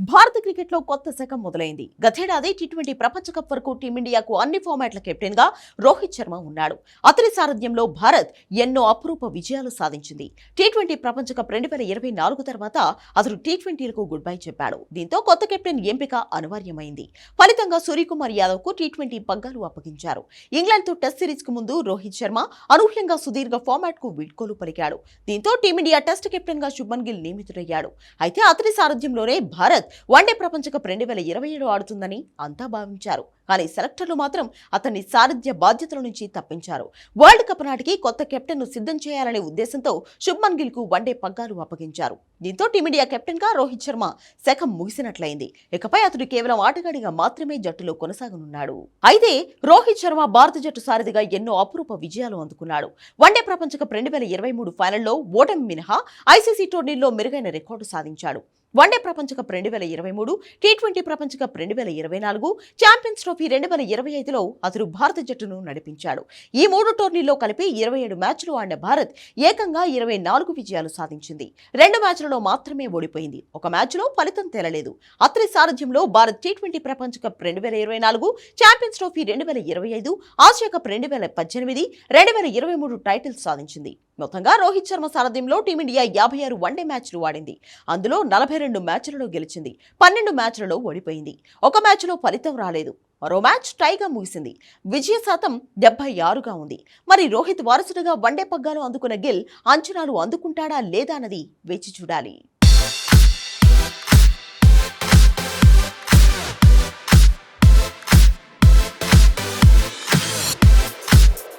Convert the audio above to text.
భారత క్రికెట్లో కొత్త శకం మొదలైంది. గతేడాది టీ20 ప్రపంచ కప్ వరకు టీమిండియాకు అన్ని ఫార్మాట్ల కెప్టెన్ గా రోహిత్ శర్మ ఉన్నాడు. అతని సారథ్యంలో భారత్ ఎన్నో అపురూప విజయాలు సాధించింది. టీ20 ప్రపంచ కప్ 2024 తర్వాత అతను టీ20లకు గుడ్ బై చెప్పాడు. దీంతో కొత్త కెప్టెన్ ఎంపిక అనివార్యమైంది. ఫలితంగా సూర్యకుమార్ యాదవ్ కు టీ20 పగ్గాలు అప్పగించారు. ఇంగ్లాండ్ తో టెస్ట్ సిరీస్ కు ముందు రోహిత్ శర్మ అనూహ్యంగా సుదీర్ఘ ఫార్మాట్ కు వీడ్కోలు పలికాడు. దీంతో టీమిండియా టెస్ట్ కెప్టెన్ గా శుభ్మన్ గిల్ నియమితుడయ్యాడు. అయితే అతని సారథ్యంలోనే భారత్ వన్డే ప్రపంచ కప్ 2027 ఆడుతుందని అంతా భావించారు. కానీ సెలెక్టర్లు మాత్రం అతన్ని సారథ్య బాధ్యతల నుంచి తప్పించారు. వరల్డ్ కప్ నాటికి కొత్త కెప్టెన్ ను సిద్ధం చేయాలనే ఉద్దేశంతో శుభ్మన్ గిల్ కు వన్డే పగ్గాలు అప్పగించారు. దీంతో టీమిండియా కెప్టెన్ గా రోహిత్ శర్మ శకం ముగిసినట్లయింది. ఇకపై అతడు కేవలం ఆటగాడిగా మాత్రమే జట్టులో కొనసాగనున్నాడు. అయితే రోహిత్ శర్మ భారత జట్టు సారథిగా ఎన్నో అపురూప విజయాలు అందుకున్నాడు. వన్డే ప్రపంచ కప్ 2023 ఫైనల్లో ఓటమి మినహా ఐసీసీ టోర్నీల్లో మెరుగైన రికార్డు సాధించాడు. వన్డే ప్రపంచ కప్ 2023, టీ20 ప్రపంచ కప్ 2024, ఛాంపియన్స్ ట్రోఫీ 2025లో అతడు భారత జట్టును నడిపించాడు. ఈ 3 టోర్నీల్లో కలిపి 27 మ్యాచ్లు ఆడిన భారత్ ఏకంగా 24 విజయాలు సాధించింది. 2 మ్యాచ్లలో మాత్రమే ఓడిపోయింది. ఒక మ్యాచ్లో ఫలితం తేలలేదు. అతని సారథ్యంలో భారత్ టీ20 ప్రపంచ cup 2024, champions trophy 2025, Asia cup 2018, 2023 titles సాధించింది. మొత్తంగా రోహిత్ శర్మ సారథ్యంలో టీమిండియా 56 వన్డే మ్యాచ్లు ఆడింది. అందులో 42 మ్యాచ్లలో గెలిచింది. 12 మ్యాచ్లలో ఓడిపోయింది. ఒక మ్యాచ్లో ఫలితం రాలేదు. మరో మ్యాచ్ టైగా ముగిసింది. విజయ శాతం 76గా ఉంది. మరి రోహిత్ వారసుడిగా వన్డే పగ్గాలు అందుకున్న గిల్ అంచనాలు అందుకుంటాడా లేదా అన్నది వేచి చూడాలి.